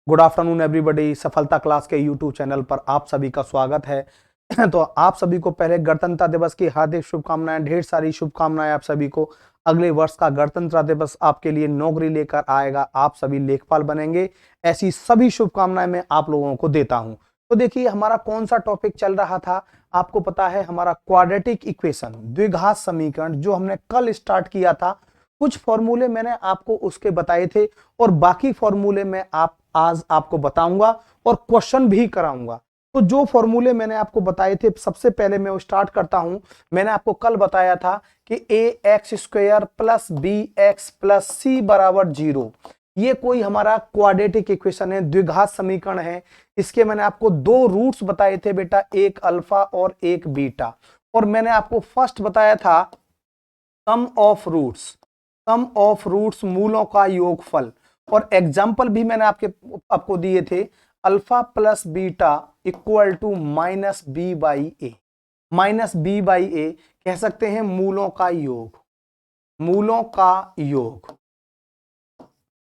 Good afternoon everybody. सफलता class के YouTube channel पर आप सभी का स्वागत है। तो आप सभी को पहले गणतंत्र दिवस की हार्दिक शुभकामनाएं, ढेर सारी शुभकामनाएं आप सभी को। अगले वर्ष का गणतंत्र दिवस आपके लिए नौकरी लेकर आएगा, आप सभी लेखपाल बनेंगे, ऐसी सभी शुभकामनाएं मैं आप लोगों को देता हूं। तो देखिए हमारा कौन सा टॉपिक चल रहा था, आपको पता है हमारा क्वाड्रेटिक इक्वेशन, द्विघात समीकरण, जो हमने कल स्टार्ट किया था। कुछ फॉर्मूले मैंने आपको उसके बताए थे और बाकी फॉर्मूले मैं आज आपको बताऊंगा और क्वेश्चन भी कराऊंगा। तो जो फॉर्मूले मैंने आपको बताए थे, सबसे पहले मैं वो स्टार्ट करता हूं। मैंने आपको कल बताया था कि ax² + bx + c = 0, ये कोई हमारा क्वाड्रेटिक इक्वेशन है, द्विघात समीकरण है। इसके मैंने आपको दो रूट्स बताए थे बेटा, एक अल्फा और एक बीटा। और मैंने आपको फर्स्ट बताया था सम ऑफ रूट्स, मूलों का योगफल। और एग्जाम्पल भी मैंने आपको दिए थे, alpha plus beta equal to -b/a। -b/a कह सकते हैं मूलों का योग।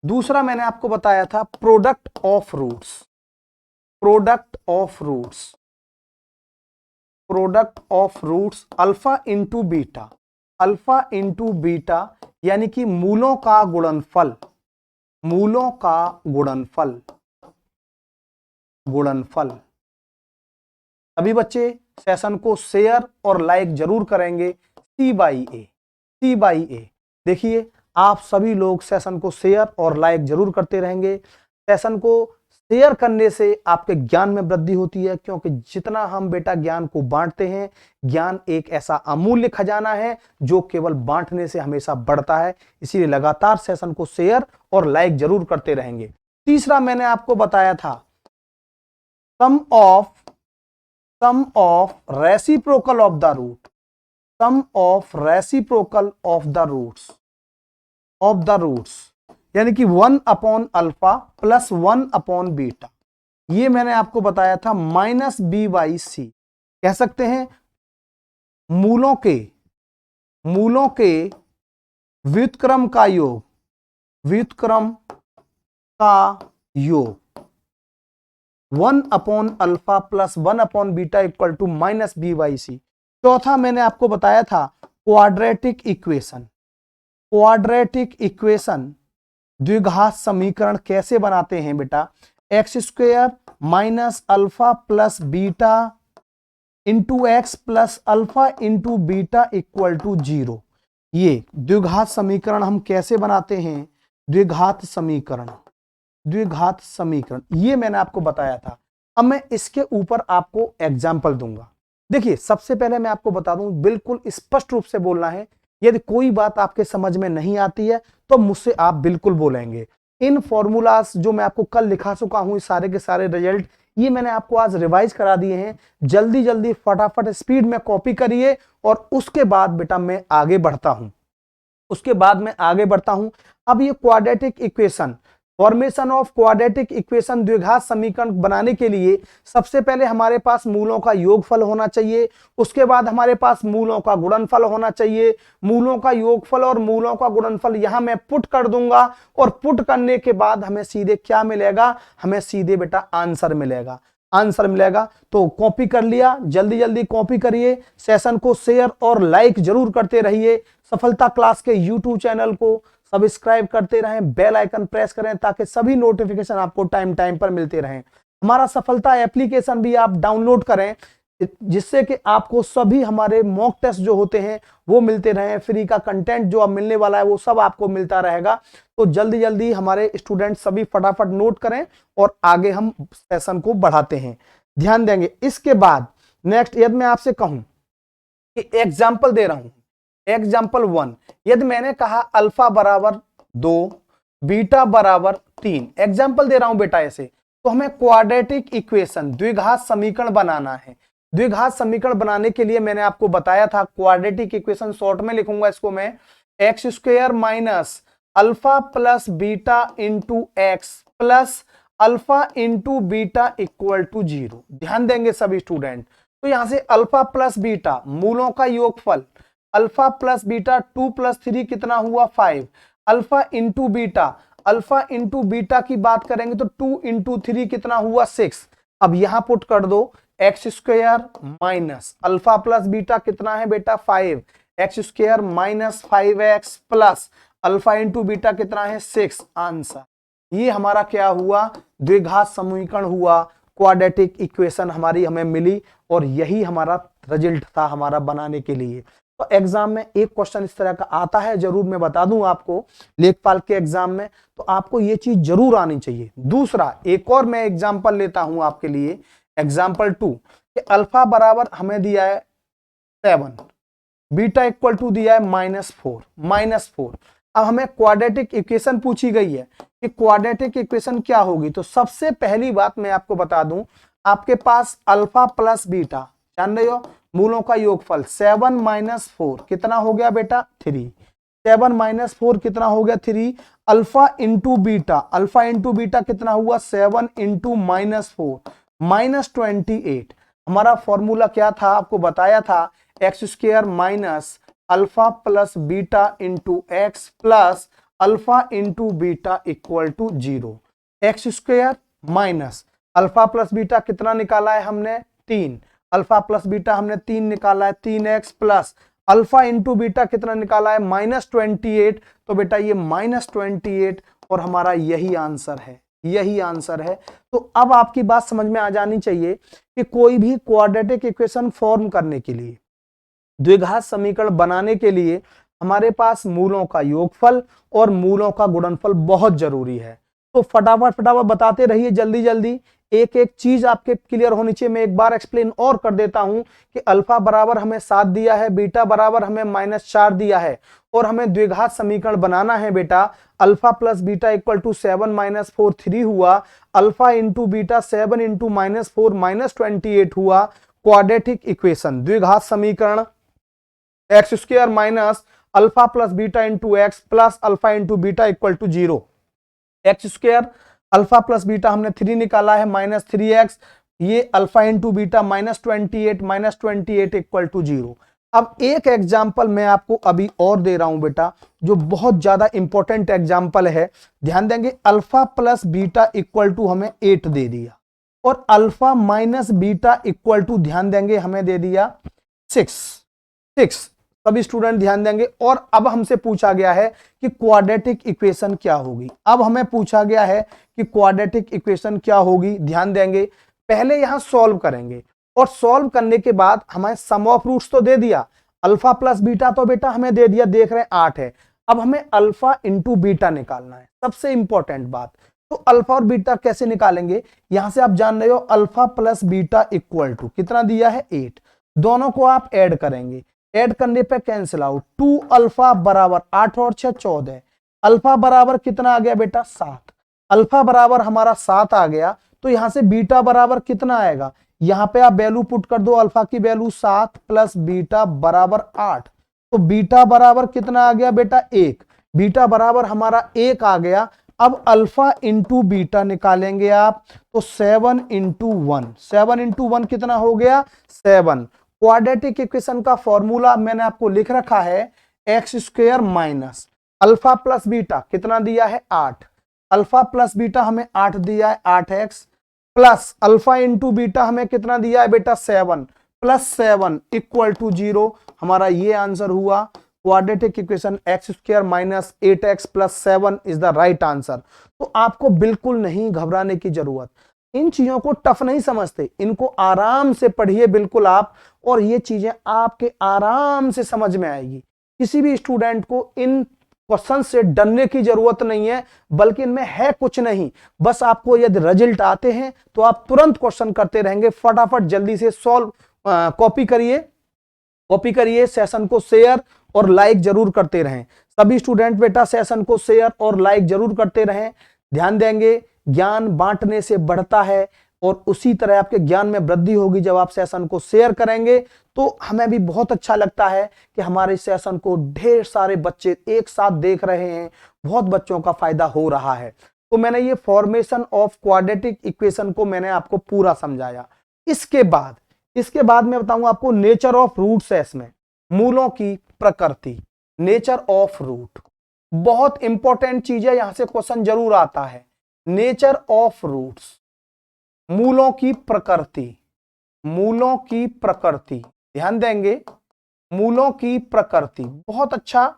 दूसरा मैंने आपको बताया था product of roots, alpha into beta, यानी कि मूलों का गुणनफल। अभी बच्चे सेशन को शेयर और लाइक जरूर करेंगे। C/A देखिए, आप सभी लोग सेशन को शेयर और लाइक जरूर करते रहेंगे। सेशन को शेयर करने से आपके ज्ञान में वृद्धि होती है, क्योंकि जितना हम बेटा ज्ञान को बांटते हैं, ज्ञान एक ऐसा अमूल्य खजाना है जो केवल बांटने से हमेशा बढ़ता है। इसीलिए लगातार सेशन को शेयर और लाइक जरूर करते रहेंगे। तीसरा मैंने आपको बताया था some of reciprocal of the roots, यानी कि 1/अल्फा + 1/बीटा। ये मैंने आपको बताया था -b/c। कह सकते हैं मूलों के व्युत्क्रम का योग 1/अल्फा + 1/बीटा इक्वल टू -b/c। चौथा मैंने आपको बताया था क्वाड्रेटिक इक्वेशन, द्विघात समीकरण कैसे बनाते हैं बेटा। x² - alpha + beta into x + alpha into beta equal to 0। ये द्विघात समीकरण हम कैसे बनाते हैं, द्विघात समीकरण ये मैंने आपको बताया था। अब मैं इसके ऊपर आपको एग्जाम्पल दूंगा। देखिए सबसे पहले मैं आपको बता दूं, बिल्कुल स्पष्ट रूप से बोलना है। यदि कोई बात आपके समझ में नहीं आती है तो मुझसे आप बिल्कुल बोलेंगे। इन फॉर्मूलास जो मैं आपको कल लिखा चुका हूं, सारे के सारे रिजल्ट ये मैंने आपको आज रिवाइज करा दिए हैं। जल्दी फटाफट स्पीड में कॉपी करिए और उसके बाद बेटा मैं आगे बढ़ता हूं। अब ये quadratic equation, formation of quadratic equation, द्विघात समीकरण बनाने के लिए सबसे पहले हमारे पास मूलों का योगफल होना चाहिए। उसके बाद हमारे पास मूलों का गुणनफल होना चाहिए। मूलों का योगफल और मूलों का गुणनफल यहां मैं पुट कर दूंगा और पुट करने के बाद हमें सीधे क्या मिलेगा, हमें सीधे बेटा आंसर मिलेगा। तो कॉपी कर लिया, जल्दी कॉपी करिए। सेशन को शेयर और लाइक जरूर करते रहिए। सफलता क्लास के यूट्यूब चैनल को सब्सक्राइब करते रहें, बेल आइकन प्रेस करें ताकि सभी नोटिफिकेशन आपको टाइम पर मिलते रहें। हमारा सफलता एप्लीकेशन भी आप डाउनलोड करें, जिससे कि आपको सभी हमारे मॉक टेस्ट जो होते हैं वो मिलते रहें। फ्री का कंटेंट जो अब मिलने वाला है वो सब आपको मिलता रहेगा। तो जल्दी हमारे स्टूडेंट सभी फटाफट नोट करें और आगे हम सेशन को बढ़ाते हैं, ध्यान देंगे। इसके बाद नेक्स्ट, यदि मैं आपसे कहूं कि एग्जाम्पल दे रहा हूं, एग्जाम्पल 1, यदि मैंने कहा अल्फा = 2, बीटा = 3, एग्जाम्पल दे रहा हूं बेटा ऐसे, तो हमें क्वाड्रेटिक इक्वेशन, द्विघात समीकरण बनाना है। द्विघात समीकरण बनाने के लिए मैंने आपको बताया था क्वाड्रेटिक इक्वेशन, शॉर्ट में लिखूंगा इसको मैं, x² - alpha + beta into x + alpha into beta equal to 0। ध्यान देंगे सभी स्टूडेंट। तो यहां से अल्फा + बीटा मूलों का योगफल, अल्फा + बीटा 2 + 3 कितना हुआ 5, alpha into beta, alpha into beta की बात करेंगे तो 2 इंटू 3 कितना हुआ 6। अब यहां पुट कर दो x square minus alpha plus beta कितना है बेटा 5, x square minus 5x plus alpha into beta कितना है 6। आंसर ये हमारा क्या हुआ, द्विघात समीकरण हुआ, क्वाड्रेटिक इक्वेशन हमारी हमें मिली और यही हमारा रिजल्ट था हमारा बनाने के लिए। तो एग्जाम में एक क्वेश्चन इस तरह का आता है, जरूर मैं बता दूं आपको लेखपाल के एग्जाम में, तो आपको ये चीज जरूर आनी चाहिए। दूसरा एक और मैं एग्जाम्पल लेता हूं आपके लिए, एग्जाम्पल 2 कि अल्फा बराबर हमें दिया है 7, बीटा इक्वल टू दिया है -4। अब हमें क्वाड्रेटिक इक्वेशन पूछी गई है कि क्वाड्रेटिक इक्वेशन क्या होगी। तो सबसे पहली बात मैं आपको बता दूं, आपके पास अल्फा प्लस बीटा जान रहे हो, मूलों का योगफल 7 - 4 कितना हो गया बेटा 3, 7 - 4 कितना हो गया 3, अल्फा इंटू बीटा कितना हुआ 7 इंटू -4 -28। हमारा फॉर्मूला क्या था आपको बताया था, x square minus alpha plus beta into x plus alpha into beta equal to 0। X square minus alpha plus beta कितना निकाला है हमने 3, अल्फा प्लस बीटा हमने 3 निकाला है 3x plus alpha into beta कितना निकाला है -28। तो बेटा ये -28 और हमारा यही आंसर है। तो अब आपकी बात समझ में आ जानी चाहिए कि कोई भी क्वाड्रेटिक इक्वेशन फॉर्म करने के लिए, द्विघात समीकरण बनाने के लिए हमारे पास मूलों का योगफल और मूलों का गुणनफल बहुत जरूरी है। तो फटाफट बताते रहिए जल्दी, एक एक चीज आपके क्लियर होनी चाहिए। मैं एक बार एक्सप्लेन और कर देता हूं कि अल्फा बराबर हमें 7 दिया है, बीटा बराबर हमें -4 दिया है और हमें द्विघात समीकरण बनाना है बेटा। Alpha plus beta equal to 7 - 4 3 हुआ, अल्फा इंटू बीटा 7 इंटू -4 -28 हुआ। क्वाड्रेटिक इक्वेशन द्विघात समीकरण x square minus alpha plus beta into x plus alpha into beta equal to 0। X square alpha plus beta हमने 3 निकाला है -3x, ये alpha into beta -28 equal to 0। अब एक example मैं आपको अभी और दे रहा हूं बेटा, जो बहुत ज्यादा इंपॉर्टेंट एग्जाम्पल है, ध्यान देंगे। Alpha plus beta equal to हमें 8 दे दिया और alpha minus beta equal to ध्यान देंगे हमें दे दिया 6। सभी स्टूडेंट ध्यान देंगे। और अब हमसे पूछा गया है कि क्वाड्रेटिक इक्वेशन क्या होगी। अब हमें पूछा गया है कि क्वाड्रेटिक इक्वेशन क्या होगी, ध्यान देंगे। पहले यहां सॉल्व करेंगे और सॉल्व करने के बाद हमें सम ऑफ रूट्स तो दे दिया, अल्फा प्लस बीटा तो बेटा हमें दे दिया, देख रहे हैं 8 है। अब हमें अल्फा इंटू बीटा निकालना है, सबसे इंपॉर्टेंट बात। तो अल्फा और बीटा कैसे निकालेंगे, यहां से आप जान रहे हो alpha plus beta equal to कितना दिया है 8, दोनों को आप ऐड करेंगे, ऐड करने पे कैंसिल आउट, 2 अल्फा बराबर 8 और 6 14, अल्फा बराबर कितना आ गया बेटा 7, अल्फा बराबर हमारा 7 आ गया। तो यहां से बीटा बराबर कितना आएगा, यहां पे आप वैल्यू पुट कर दो, अल्फा की वैल्यू 7 प्लस बीटा बराबर 8। तो बीटा बराबर कितना आ गया बेटा 1, बीटा बराबर हमारा 1 आ गया। अब अल्फा इंटू बीटा निकालेंगे आप, तो 7 इंटू 1 कितना हो गया 7। क्वाड्रेटिक इक्वेशन का फॉर्मूला मैंने आपको लिख रखा है, x square minus alpha plus beta कितना दिया है 8, अल्फा प्लस बीटा हमें 8 दिया है 8x plus alpha into beta हमें कितना दिया है बेटा 7 प्लस 7 इक्वल टू 0। हमारा ये आंसर हुआ। Quadratic equation x square minus 8x plus 7 is the right answer. तो आपको बिल्कुल नहीं घबराने की जरूरत, इन चीजों को टफ नहीं समझते, इनको आराम से पढ़िए बिल्कुल आप, और ये चीजें आपके आराम से समझ में आएगी। किसी भी स्टूडेंट को इन क्वेश्चन से डरने की जरूरत नहीं है, बल्कि इनमें है कुछ नहीं, बस आपको यदि रिजल्ट आते हैं तो आप तुरंत क्वेश्चन करते रहेंगे। फटाफट जल्दी से सॉल्व कॉपी करिए, सेशन को शेयर और लाइक जरूर करते रहें। सभी स्टूडेंट बेटा सेशन को शेयर और लाइक जरूर करते रहें। ध्यान देंगे, ज्ञान बांटने से बढ़ता है और उसी तरह आपके ज्ञान में वृद्धि होगी जब आप सेशन को शेयर करेंगे। तो हमें भी बहुत अच्छा लगता है कि हमारे सेशन को ढेर सारे बच्चे एक साथ देख रहे हैं, बहुत बच्चों का फायदा हो रहा है। तो मैंने ये फॉर्मेशन ऑफ क्वाड्रेटिक इक्वेशन को मैंने आपको पूरा समझाया। इसके बाद मैं बताऊंगा आपको नेचर ऑफ रूट्स है, इसमें मूलों की प्रकृति, नेचर ऑफ रूट। बहुत इंपॉर्टेंट चीज है, यहां से क्वेश्चन जरूर आता है। नेचर ऑफ रूट्स, मूलों की प्रकृति, मूलों की प्रकृति, ध्यान देंगे, मूलों की प्रकृति बहुत अच्छा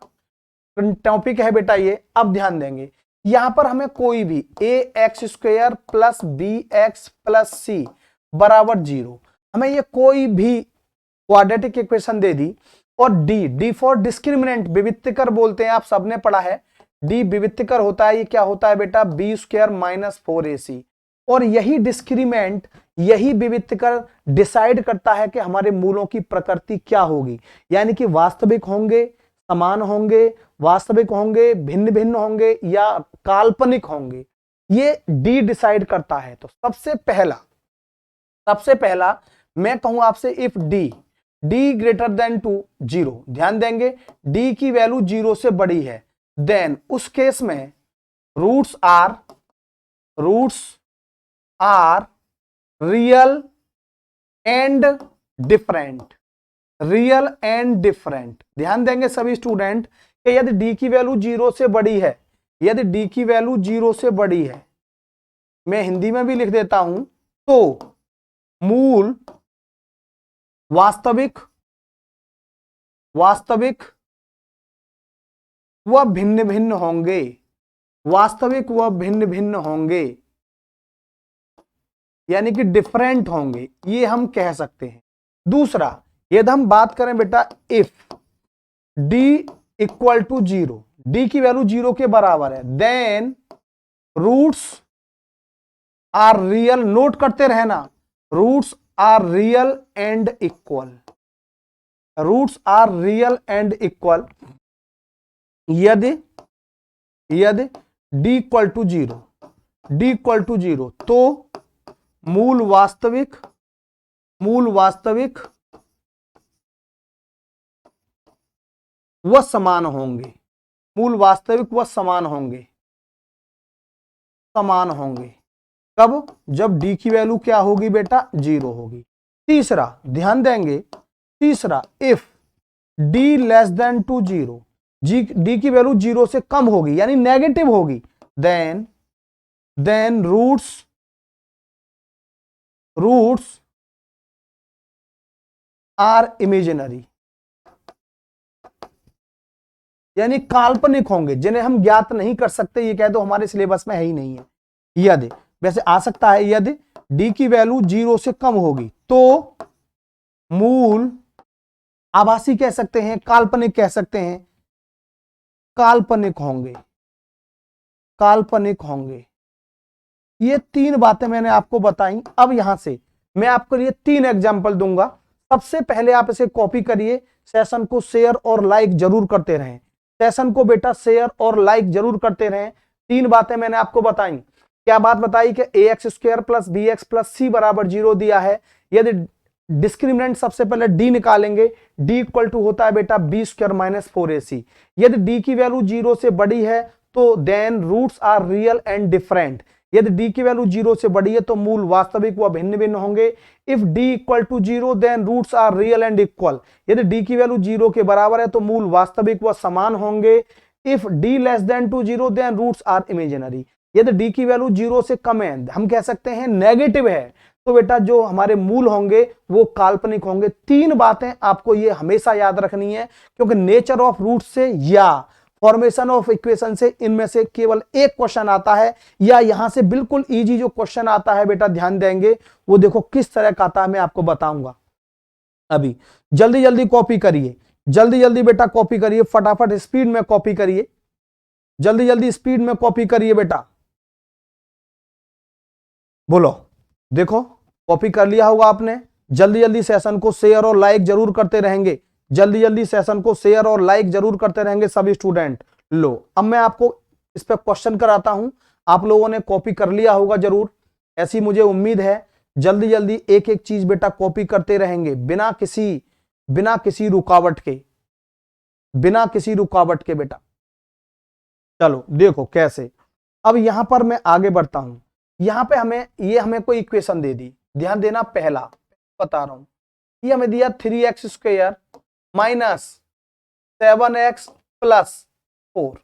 टॉपिक है बेटा ये। अब ध्यान देंगे, यहां पर हमें कोई भी ax² plus bx plus c बराबर 0, हमें ये कोई भी क्वाड्रेटिक इक्वेशन दे दी, और डी फॉर डिस्क्रिमिनेंट, विविक्तकर बोलते हैं, आप सबने पढ़ा है, डी विविक्तकर होता है। ये क्या होता है बेटा, b² माइनस 4ac, और यही डिस्क्रिमिनेंट, यही विविक्तकर डिसाइड करता है कि हमारे मूलों की प्रकृति क्या होगी, यानी कि वास्तविक होंगे, समान होंगे, वास्तविक होंगे, भिन्न भिन्न होंगे, या काल्पनिक होंगे, ये डी डिसाइड करता है। तो सबसे पहला मैं कहूं आपसे, if d greater than to 0, ध्यान देंगे डी की वैल्यू 0 से बड़ी है, देन उस केस में roots are real and different, real and different. ध्यान देंगे सभी स्टूडेंट कि यदि डी की वैल्यू 0 से बड़ी है, यदि डी की वैल्यू 0 से बड़ी है, मैं हिंदी में भी लिख देता हूं, तो मूल वास्तविक व भिन्न भिन्न होंगे, वास्तविक व भिन्न भिन्न होंगे, यानी कि डिफरेंट होंगे, ये हम कह सकते हैं। दूसरा, यदि हम बात करें बेटा, if d equal to 0, d की वैल्यू 0 के बराबर है, then roots are real, note करते रहना, roots are real and equal, roots are real and equal, यदि डी इक्वल टू 0, तो मूल वास्तविक व समान होंगे, मूल वास्तविक व समान होंगे, कब, जब डी की वैल्यू क्या होगी बेटा, 0 होगी। तीसरा, ध्यान देंगे, तीसरा, if d less than to 0, d की वैल्यू 0 से कम होगी, यानी नेगेटिव होगी, देन रूट्स आर इमेजिनरी, यानी काल्पनिक होंगे, जिन्हें हम ज्ञात नहीं कर सकते, ये कह दो हमारे सिलेबस में है ही नहीं है। यदि, वैसे आ सकता है, यदि डी की वैल्यू 0 से कम होगी, तो मूल आभासी कह सकते हैं, काल्पनिक कह सकते हैं, काल्पनिक होंगे। ये 3 बातें मैंने आपको बताई। अब यहां से मैं आपके लिए 3 एग्जाम्पल दूंगा। सबसे पहले आप इसे कॉपी करिए, सेशन को शेयर और लाइक जरूर करते रहें, सेशन को बेटा शेयर और लाइक जरूर करते रहें। 3 बातें मैंने आपको बताई। क्या बात बताई कि ax² plus bx plus c बराबर 0 दिया है, यदि डिस्क्रिमिनेंट सबसे पहले डी निकालेंगे, डी इक्वल टू होता है बेटा b² माइनस 4ac, यदि डी की वैल्यू 0 से बड़ी है, तो then roots are real and different, यदि डी की वैल्यू 0 से बड़ी है तो मूल वास्तविक व भिन्न भिन्न होंगे। If d equal to 0 then roots are real and equal, यदि डी की वैल्यू 0 के बराबर है तो मूल वास्तविक व समान होंगे। If d less than to 0 then roots are imaginary, यदि डी की वैल्यू 0 से कम है, हम कह सकते हैं नेगेटिव है, तो बेटा जो हमारे मूल होंगे वो काल्पनिक होंगे। 3 बातें आपको ये हमेशा याद रखनी है, क्योंकि नेचर ऑफ रूट से या फॉर्मेशन ऑफ इक्वेशन से इनमें से केवल एक क्वेश्चन आता है, या यहां से बिल्कुल इजी जो क्वेश्चन आता है बेटा, ध्यान देंगे वो देखो किस तरह का आता है, मैं आपको बताऊंगा। अभी जल्दी जल्दी कॉपी करिए, जल्दी जल्दी बेटा कॉपी करिए, फटाफट स्पीड में कॉपी करिए, जल्दी जल्दी स्पीड में कॉपी करिए बेटा। बोलो, देखो कॉपी कर लिया होगा आपने। जल्दी जल्दी सेशन को शेयर और लाइक जरूर करते रहेंगे, जल्दी जल्दी सेशन को शेयर और लाइक जरूर करते रहेंगे सभी स्टूडेंट। लो, अब मैं आपको इस पे क्वेश्चन कराता हूं, आप लोगों ने कॉपी कर लिया होगा जरूर, ऐसी मुझे उम्मीद है। जल्दी जल्दी एक एक चीज बेटा कॉपी करते रहेंगे, बिना किसी रुकावट के, बिना किसी रुकावट के बेटा। चलो देखो कैसे। अब यहां पर मैं आगे बढ़ता हूं, यहां पे हमें कोई इक्वेशन दे दी, ध्यान देना, पहला बता रहा हूं, ये हमें दिया 3x² माइनस 7x प्लस 4।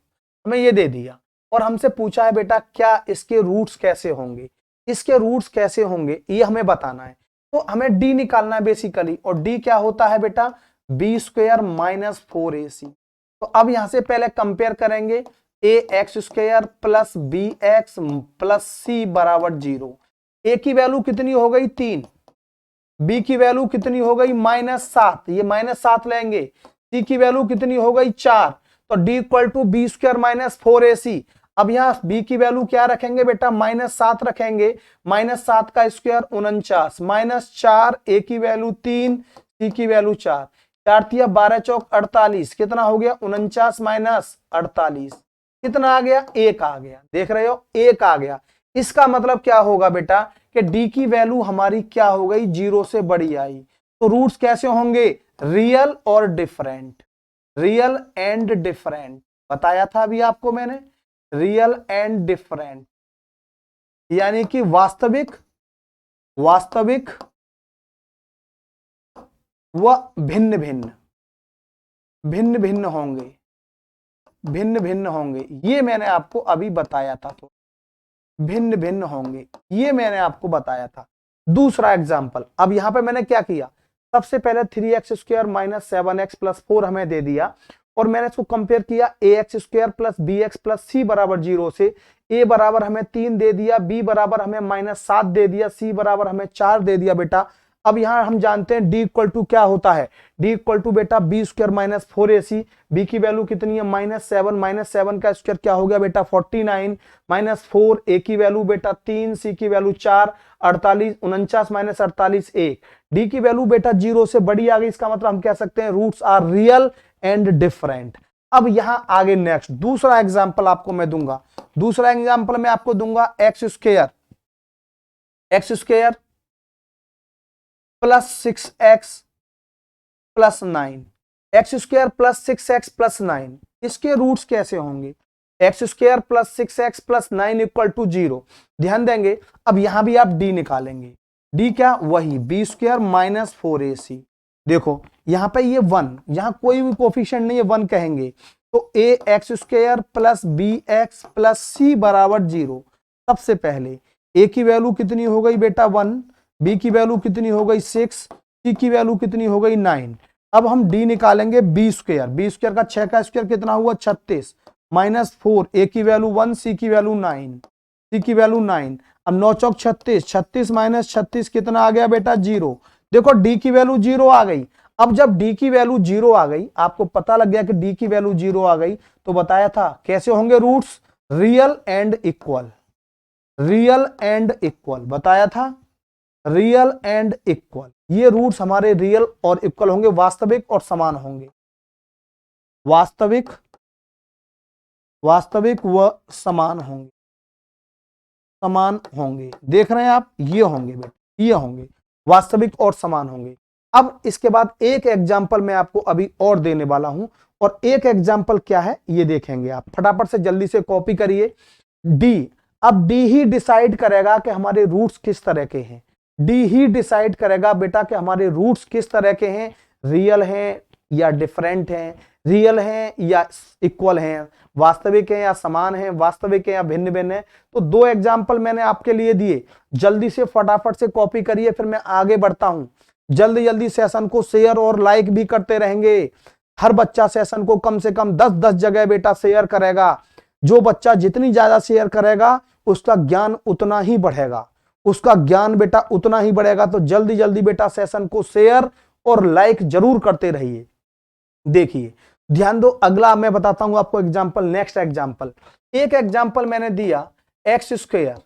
हमें ये दे दिया और हमसे पूछा है बेटा क्या इसके रूट्स कैसे होंगे, इसके रूट्स कैसे होंगे ये हमें बताना है। तो हमें डी निकालना है बेसिकली, और डी क्या होता है बेटा, बी स्क्वायर माइनस 4ac। तो अब यहां से पहले कंपेयर करेंगे, A x square plus B X plus C बराबर 0। ए की वैल्यू कितनी हो गई 3, बी की वैल्यू कितनी हो गई -7, ये -7 लेंगे, सी की वैल्यू कितनी हो गई 4, तो d equal to b square minus 4ac। अब यहाँ बी की वैल्यू क्या रखेंगे बेटा, -7 रखेंगे, -7 का स्क्वायर 49, -4, ए की वैल्यू 3, सी की वैल्यू 4, 4 12 चौक 48, कितना हो गया 49 माइनस 48, कितना आ गया 1 आ गया, देख रहे हो 1 आ गया। इसका मतलब क्या होगा बेटा कि डी की वैल्यू हमारी क्या हो गई, 0 से बड़ी आई। तो रूट्स कैसे होंगे, रियल और डिफरेंट, रियल एंड डिफरेंट, बताया था अभी आपको मैंने, रियल एंड डिफरेंट, यानी कि वास्तविक, वास्तविक व भिन्न भिन्न, भिन्न भिन्न होंगे, भिन्न भिन्न होंगे, ये मैंने आपको अभी बताया था। तो भिन्न भिन्न होंगे ये मैंने आपको बताया था। दूसरा एग्जाम्पल, अब यहां पे मैंने क्या किया, सबसे पहले 3x square minus 7x plus 4 हमें दे दिया, और मैंने इसको कंपेयर किया A x square plus B X plus C बराबर 0 से। ए बराबर हमें 3 दे दिया, बी बराबर हमें -7 दे दिया, सी बराबर हमें 4 दे दिया बेटा। अब यहां हम जानते हैं डी इक्वल टू क्या होता है, डी इक्वल टू बेटा b square minus 4ac, b की वैल्यू कितनी है -7 का स्क्वायर क्या हो गया बेटा 49 -4, ए की वैल्यू बेटा 3, सी की वैल्यू 4, 48, 49 माइनस 48 1, डी की वैल्यू बेटा 0 से बड़ी आ गई, इसका मतलब हम कह सकते हैं roots are real and different. अब यहां आगे नेक्स्ट दूसरा एग्जांपल आपको मैं दूंगा, दूसरा एग्जांपल मैं आपको दूंगा x square plus 6x plus 9, x square plus 6x plus 9, इसके रूट्स कैसे होंगे, x square plus 6x plus 9 equal to 0। ध्यान देंगे, अब यहां भी आप डी निकालेंगे, डी क्या, वही बी स्क्वायर माइनस 4ac। देखो यहां पे ये 1, यहां कोई भी कोफिशिएंट नहीं है, 1 कहेंगे, तो A x square plus B X plus C बराबर 0। सबसे पहले ए की वैल्यू कितनी हो गई बेटा 1, बी की वैल्यू कितनी हो गई 6, सी की वैल्यू कितनी हो गई 9। अब हम डी निकालेंगे, बी स्क्वायर का 6 का स्क्वायर कितना हुआ 36, -4, ए की वैल्यू 1, सी की वैल्यू 9, सी की वैल्यू 9। अब 9 चौक 36, 36 माइनस 36 कितना आ गया बेटा 0। देखो डी की वैल्यू 0 आ गई। अब जब डी की वैल्यू 0 आ गई, आपको पता लग गया कि डी की वैल्यू 0 आ गई, तो बताया था कैसे होंगे roots, real and equal, real and equal, बताया था रियल एंड इक्वल, ये रूट्स हमारे रियल और इक्वल होंगे, वास्तविक और समान होंगे, वास्तविक, वास्तविक व समान होंगे, समान होंगे, देख रहे हैं आप, ये होंगे बेटा, ये होंगे वास्तविक और समान होंगे। अब इसके बाद एक एग्जाम्पल मैं आपको अभी और देने वाला हूं, और एक एग्जाम्पल क्या है ये देखेंगे आप, फटाफट से जल्दी से कॉपी करिए। डी, अब डी ही डिसाइड करेगा कि हमारे रूट्स किस तरह के हैं, डी ही डिसाइड करेगा बेटा कि हमारे रूट्स किस तरह के हैं, रियल हैं या डिफरेंट हैं, रियल हैं या इक्वल हैं, वास्तविक हैं या समान हैं, वास्तविक हैं या भिन्न भिन्न हैं। तो 2 एग्जाम्पल मैंने आपके लिए दिए, जल्दी से फटाफट से कॉपी करिए, फिर मैं आगे बढ़ता हूं। जल्दी जल्दी सेशन को शेयर और लाइक भी करते रहेंगे, हर बच्चा सेशन को कम से कम 10-10 जगह बेटा शेयर करेगा। जो बच्चा जितनी ज्यादा शेयर करेगा उसका ज्ञान उतना ही बढ़ेगा, उसका ज्ञान बेटा उतना ही बढ़ेगा। तो जल्दी जल्दी बेटा सेशन को शेयर और लाइक जरूर करते रहिए। देखिए ध्यान दो, अगला मैं बताता हूं आपको एग्जांपल, नेक्स्ट एग्जांपल। एक एग्जांपल मैंने दिया एक्स स्क्वायर,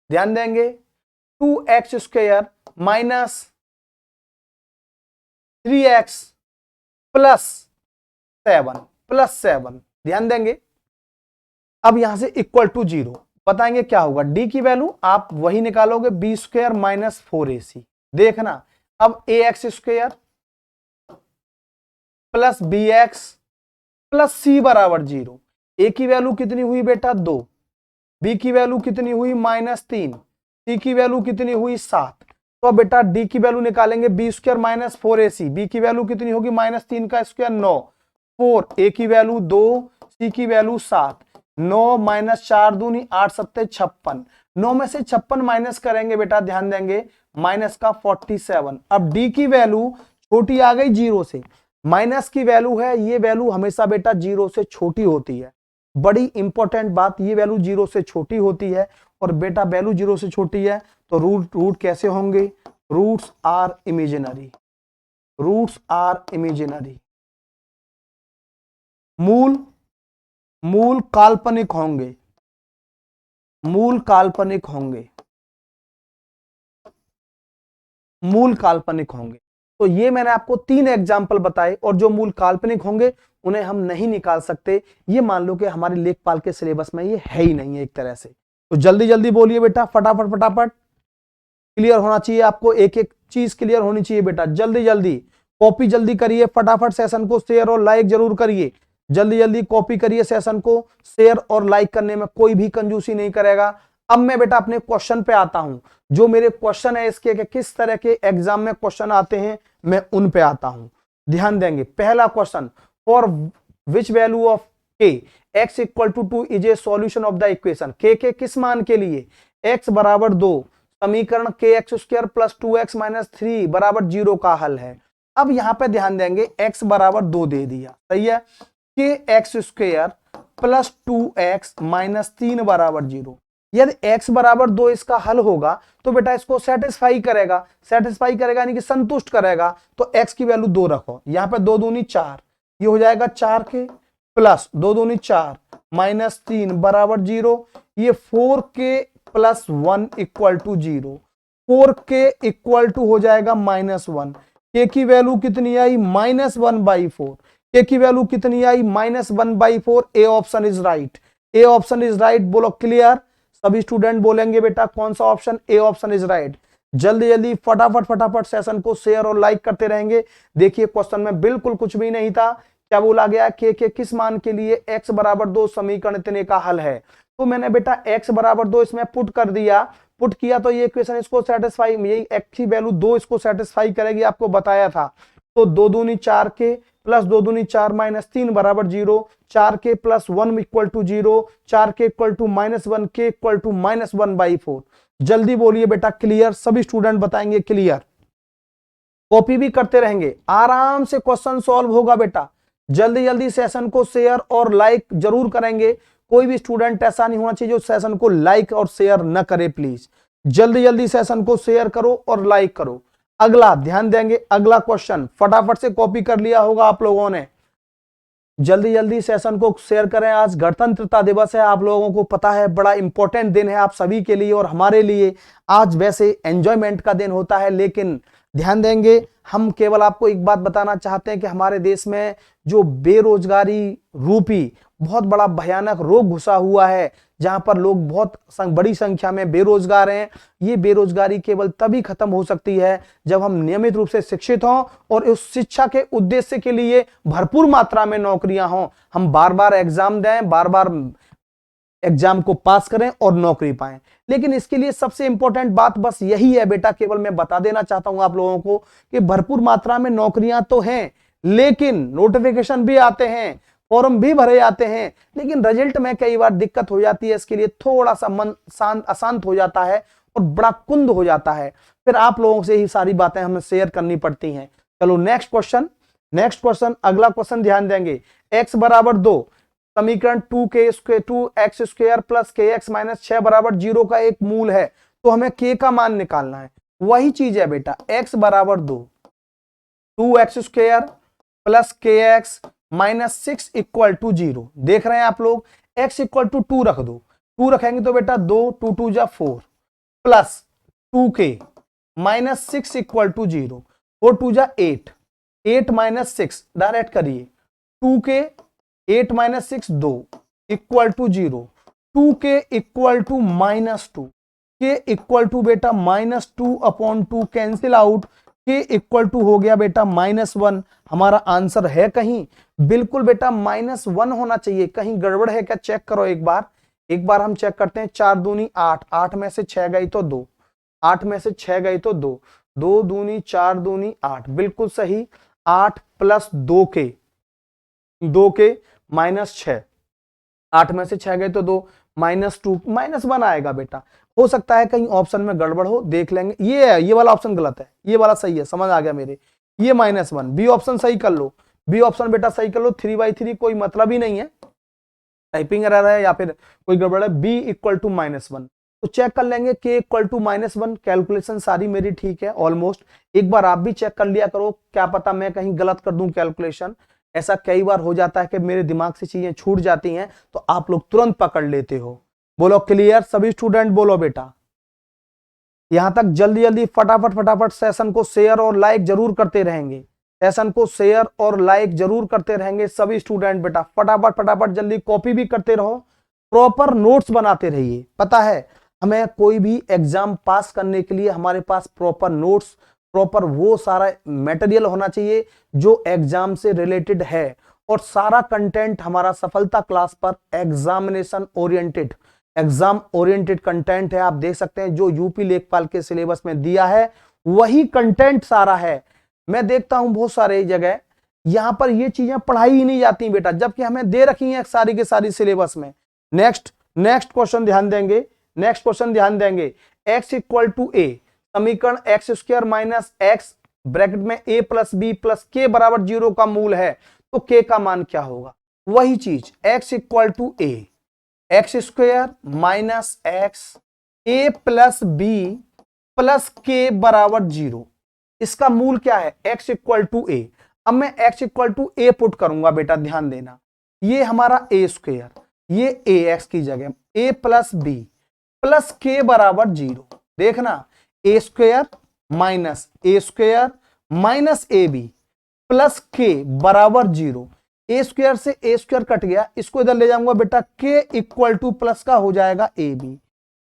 ध्यान देंगे 2x square minus 3x plus 7, ध्यान देंगे। अब यहां से इक्वल टू 0, बताएंगे क्या होगा, डी की वैल्यू आप वही निकालोगे बी स्क्वायर माइनस 4ac। देखना, अब A x square plus B X plus C बराबर 0। ए की वैल्यू कितनी हुई बेटा 2, बी की वैल्यू कितनी हुई -3, सी की वैल्यू कितनी हुई 7। तो बेटा डी की वैल्यू निकालेंगे b square minus 4ac, b की वैल्यू कितनी होगी -3 का स्क्वायर 9, 4, ए की वैल्यू 2, सी की वैल्यू 7, 9 माइनस 4 दूनी 8 सत्ते 56। 9 में से 56 माइनस करेंगे बेटा, ध्यान देंगे माइनस का 47। अब डी की वैल्यू छोटी आ गई जीरो से, माइनस की वैल्यू है, ये वैल्यू हमेशा बेटा जीरो से छोटी होती है। बड़ी इंपॉर्टेंट बात, ये वैल्यू जीरो से छोटी होती है। और बेटा वैल्यू जीरो से छोटी है तो रूट कैसे होंगे? Roots are imaginary, roots are imaginary. मूल काल्पनिक होंगे, मूल काल्पनिक होंगे, मूल काल्पनिक होंगे। तो ये मैंने आपको 3 एग्जाम्पल बताए, और जो मूल काल्पनिक होंगे उन्हें हम नहीं निकाल सकते। ये मान लो कि हमारे लेखपाल के सिलेबस में ये है ही नहीं है एक तरह से। तो जल्दी जल्दी बोलिए बेटा, फटाफट फटाफट क्लियर होना चाहिए आपको, एक एक चीज क्लियर होनी चाहिए बेटा। जल्दी जल्दी कॉपी जल्दी करिए, फटाफट सेशन को शेयर और लाइक जरूर करिए। जल्दी जल्दी कॉपी करिए सेशन को, शेयर और लाइक करने में कोई भी कंजूसी नहीं करेगा। अब मैं बेटा अपने क्वेश्चन पे आता हूं। जो मेरे क्वेश्चन है इसके किस तरह के एग्जाम में क्वेश्चन आते हैं, मैं उन पे आता हूं। ध्यान देंगे, पहला question, for which value of k x equal to 2 is a solution of the equation. के किस मान के लिए? x बराबर 2, समीकरण के x square plus 2x minus 3 बराबर 0 का हल है। अब यहां पे ध्यान देंगे, x बराबर 2 दे दिया, सही है। के x square plus 2x minus 3 बराबर 0। यदि x बराबर 2 इसका हल होगा तो बेटा इसको सेटिस्फाई करेगा, सेटिस्फाई करेगा यानी कि संतुष्ट करेगा। तो x की वैल्यू 2 रखो, यहां पे 2 दूनी 4, ये हो जाएगा 4 के प्लस 2 दूनी 4 माइनस 3 बराबर 0। ये 4 के प्लस 1 इक्वल टू 0, 4 के इक्वल टू हो जाएगा -1। के की वैल्यू कितनी आई? -1/4। के की वैल्यू कितनी आई? -1/4। A option is right, A option is right. बोलो क्लियर, सभी स्टूडेंट बोलेंगे बेटा कौन सा option? A option is right. जल्दी जल्दी फटाफट फटाफट सेशन को शेयर और लाइक करते रहेंगे। देखिए क्वेश्चन में बिल्कुल कुछ भी नहीं था। क्या बोला गया? के किस मान के लिए x बराबर 2 समीकरण इतने का हल है। तो मैंने बेटा x बराबर 2 इसमें पुट कर दिया, पुट किया तो ये इक्वेशन इसको सेटिस्फाई, यही x की वैल्यू 2 इसको सेटिस्फाई करेगी, आपको बताया था। तो 2 दूनी 4 के प्लस 2 दूनी 4 माइनस 3 बराबर 0, 4 के प्लस 1 इक्वल टू 0, 4 के इक्वल टू -1, के इक्वल टू -1/4। जल्दी बोलिए बेटा क्लियर, सभी स्टूडेंट बताएंगे क्लियर। कॉपी भी करते रहेंगे, आराम से क्वेश्चन सॉल्व होगा बेटा। जल्दी जल्दी सेशन को शेयर और लाइक जरूर करेंगे। कोई भी स्टूडेंट ऐसा नहीं होना चाहिए जो सेशन को लाइक और शेयर न करे। प्लीज जल्दी जल्दी सेशन को शेयर करो और लाइक करो। अगला ध्यान देंगे, अगला क्वेश्चन फटाफट से कॉपी कर लिया होगा आप लोगों ने। जल्दी जल्दी सेशन को शेयर करें। आज गणतंत्रता दिवस है, आप लोगों को पता है, बड़ा इंपॉर्टेंट दिन है आप सभी के लिए और हमारे लिए। आज वैसे एंजॉयमेंट का दिन होता है, लेकिन ध्यान देंगे, हम केवल आपको एक बात बताना चाहते हैं कि हमारे देश में जो बेरोजगारी रूपी बहुत बड़ा भयानक रोग घुसा हुआ है, जहां पर लोग बहुत बड़ी संख्या में बेरोजगार हैं। ये बेरोजगारी केवल तभी खत्म हो सकती है जब हम नियमित रूप से शिक्षित हों और उस शिक्षा के उद्देश्य के लिए भरपूर मात्रा में नौकरियां हों। हम बार बार एग्जाम दें, बार बार एग्जाम को पास करें और नौकरी पाएं। लेकिन इसके लिए सबसे इंपॉर्टेंट बात बस यही है बेटा, केवल मैं बता देना चाहता हूं आप लोगों को कि भरपूर मात्रा में नौकरियां तो हैं, लेकिन नोटिफिकेशन भी आते हैं, फॉर्म भी भरे जाते हैं, लेकिन रिजल्ट में कई बार दिक्कत हो जाती है। इसके लिए थोड़ा सा मन शांत अशांत हो जाता है और बड़ा कुंद हो जाता है। फिर आप लोगों से ही सारी बातें हमें शेयर करनी पड़ती हैं। चलो नेक्स्ट क्वेश्चन, नेक्स्ट क्वेश्चन, अगला क्वेश्चन ध्यान देंगे। x बराबर 2, समीकरण 2x square plus kx minus 6 बराबर 0 का एक मूल है, तो हमें k का मान निकालना है। वही चीज है बेटा, x बराबर 2, 2x square plus kx minus 6 equal to 0। देख रहे हैं आप लोग, x इक्वल टू 2 रख दो, 2 रखेंगे तो बेटा 2 2 2 जा 4 plus 2k minus 6 equal to 0, 4 2 जा 8, 8 माइनस 6 डायरेक्ट करिए, 2k 8 minus 6 2 equal to 0, 2k equal to -2, k equal to बेटा -2/2 cancel out, k equal to हो गया बेटा -1। हमारा आंसर है कहीं? बिल्कुल बेटा -1 होना चाहिए। कहीं गड़बड़ है क्या? चेक करो एक बार हम चेक करते हैं। 4 दूनी 8, 8 में से 6 गई तो 2, 8 में से 6 गई तो 2, 2 दूनी 4 दूनी 8, बिल्कुल सही। 8 प्लस 2k, 2k माइनस 6, 8 में से 6 गए तो 2, -2 -1 आएगा बेटा। हो सकता है कहीं ऑप्शन में गड़बड़ हो, देख लेंगे। ये है, ये वाला ऑप्शन गलत है, ये वाला सही है, समझ आ गया मेरे। ये -1, बी ऑप्शन सही कर लो, बी ऑप्शन बेटा सही कर लो। 3/3 कोई मतलब ही नहीं है, टाइपिंग एरर है या फिर कोई गड़बड़ है। b इक्वल टू -1 तो चेक कर लेंगे, k इक्वल टू -1। कैलकुलेशन सारी मेरी ठीक है ऑलमोस्ट। एक बार आप भी चेक कर लिया करो, क्या पता मैं कहीं गलत कर दूं कैलकुलेशन। ऐसा कई बार हो जाता है कि मेरे दिमाग से चीजें छूट जाती हैं, तो आप लोग तुरंत पकड़ लेते हो। बोलो क्लियर सभी स्टूडेंट, बोलो बेटा। यहां तक जल्दी जल्दी फटाफट फटाफट सेशन को शेयर और लाइक जरूर करते रहेंगे, सेशन को शेयर और लाइक जरूर करते रहेंगे सभी स्टूडेंट बेटा। फटाफट फटाफट जल्दी कॉपी भी करते रहो, प्रॉपर नोट्स बनाते रहिए। पता है हमें कोई भी एग्जाम पास करने के लिए हमारे पास प्रॉपर नोट्स, प्रॉपर वो सारा मटेरियल होना चाहिए जो एग्जाम से रिलेटेड है, और सारा कंटेंट हमारा सफलता क्लास पर examination oriented, exam oriented content है। आप देख सकते हैं जो यूपी लेखपाल के सिलेबस में दिया है वही कंटेंट सारा है। मैं देखता हूं बहुत सारे जगह यहां पर ये चीजें पढ़ाई ही नहीं जाती बेटा, जबकि हमें दे रखी हैं सारी के सारी सिलेबस में। नेक्स्ट नेक्स्ट क्वेश्चन ध्यान देंगे, नेक्स्ट क्वेश्चन ध्यान देंगे। x इक्वल टू ए, समीकरण x square minus x bracket में a प्लस बी प्लस के बराबर 0 का मूल है, तो k का मान क्या होगा? वही चीज x equal to a, x square minus x a plus B plus के बराबर 0, इसका मूल क्या है? x equal to a. अब मैं x equal to a put करूंगा बेटा, ध्यान देना, ये हमारा ए स्क्वायर, ये ए एक्स की जगह a प्लस बी प्लस के बराबर 0। देखना, A square minus A B plus के बराबर 0। ए स्क्वायर से ए स्क्वायर कट गया, इसको इधर ले जाऊंगा बेटा, के इक्वल टू प्लस का हो जाएगा ए बी,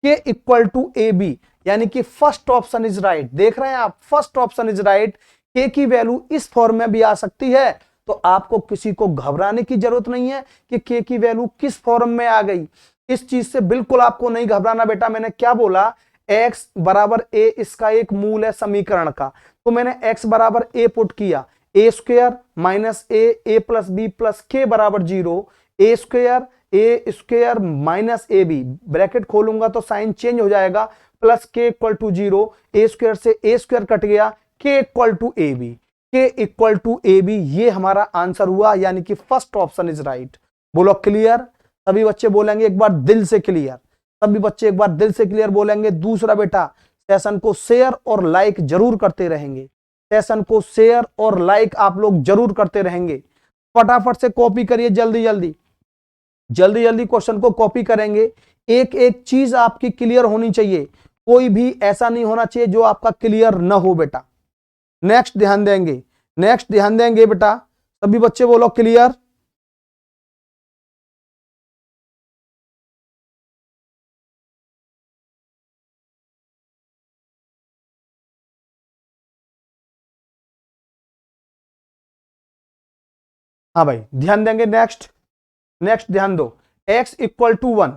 के इक्वल टू ए बी, यानी कि फर्स्ट ऑप्शन इज राइट। देख रहे हैं आप, फर्स्ट ऑप्शन इज राइट। के की वैल्यू इस फॉर्म में भी आ सकती है, तो आपको किसी को घबराने की जरूरत नहीं है कि के की वैल्यू किस फॉर्म में आ गई। इस चीज से बिल्कुल आपको नहीं घबराना बेटा। मैंने क्या बोला? x बराबर ए, इसका एक मूल है समीकरण का, तो मैंने x बराबर ए पुट किया, A square minus A plus B plus के बराबर 0, A square minus A B, bracket खोलूंगा तो साइन चेंज हो जाएगा, प्लस के इक्वल टू 0, ए स्क्वायर से ए स्क्वायर कट गया, के इक्वल टू ए बी, के इक्वल टू ए बी, ये हमारा आंसर हुआ, यानी कि फर्स्ट ऑप्शन इज राइट। बोलो क्लियर, सभी बच्चे बोलेंगे एक बार दिल से क्लियर, सभी बच्चे एक बार दिल से क्लियर बोलेंगे। दूसरा बेटा, सेशन को शेयर और लाइक जरूर करते रहेंगे, सेशन को शेयर और लाइक आप लोग जरूर करते रहेंगे। फटाफट से कॉपी करिए, जल्दी जल्दी जल्दी जल्दी क्वेश्चन को कॉपी करेंगे। एक एक चीज आपकी क्लियर होनी चाहिए, कोई भी ऐसा नहीं होना चाहिए जो आपका क्लियर न हो बेटा। नेक्स्ट ध्यान देंगे, नेक्स्ट ध्यान देंगे बेटा, सभी बच्चे बोलो क्लियर। हाँ भाई ध्यान देंगे। नेक्स्ट नेक्स्ट ध्यान दो, x equal to 1,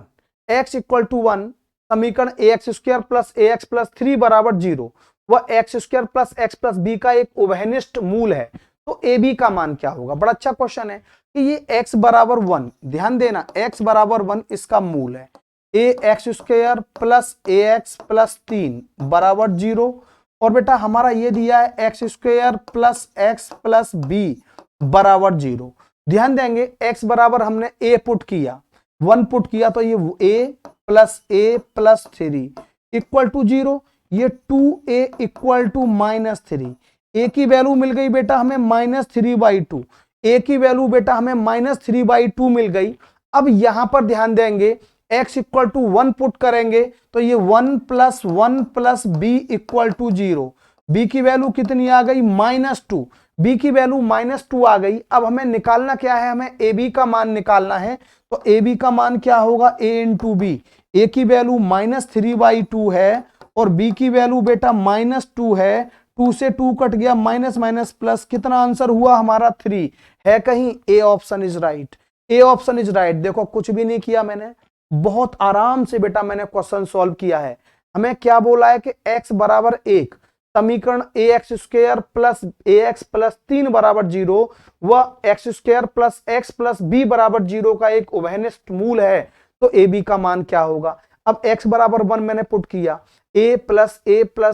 x equal to 1, समीकरण a x square plus a x plus 3 बराबर 0, वह x square plus x plus b का एक उभयनिष्ठ मूल है, तो ए बी का मान क्या होगा? बड़ा अच्छा क्वेश्चन है कि ये x बराबर 1, ध्यान देना, x बराबर 1 इसका मूल है, a x square plus a x plus 3 बराबर 0, और बेटा हमारा ये दिया है x square plus x plus b बराबर 0। ध्यान देंगे, x बराबर हमने a पुट किया, 1 पुट किया, तो ये a प्लस 3 इक्वल टू 0, ये 2a इक्वल टू -3, a की वैल्यू मिल गई बेटा हमें -3/2, a की वैल्यू बेटा हमें -3/2 मिल गई। अब यहां पर ध्यान देंगे, x इक्वल टू 1 पुट करेंगे, तो ये 1 plus b equal to 0, b की वैल्यू कितनी आ गई? -2, b की वैल्यू -2 आ गई। अब हमें निकालना क्या है? हमें ए बी का मान निकालना है, तो ए बी का मान क्या होगा? a इंटू बी, ए की वैल्यू -3/2 है और b की वैल्यू बेटा -2 है, 2 से 2 कट गया, माइनस माइनस प्लस, कितना आंसर हुआ हमारा? 3 है कहीं? A option is right, A option is right. देखो कुछ भी नहीं किया मैंने, बहुत आराम से बेटा मैंने क्वेश्चन सॉल्व किया है। हमें क्या बोला है कि x बराबर 1, समीकरण a x square plus a x plus 3 बराबर 0 व x square plus x plus b बराबर 0 का एक उभयनिष्ठ मूल है, तो ए बी का मान क्या होगा। अब x बराबर 1 मैंने पुट किया, a plus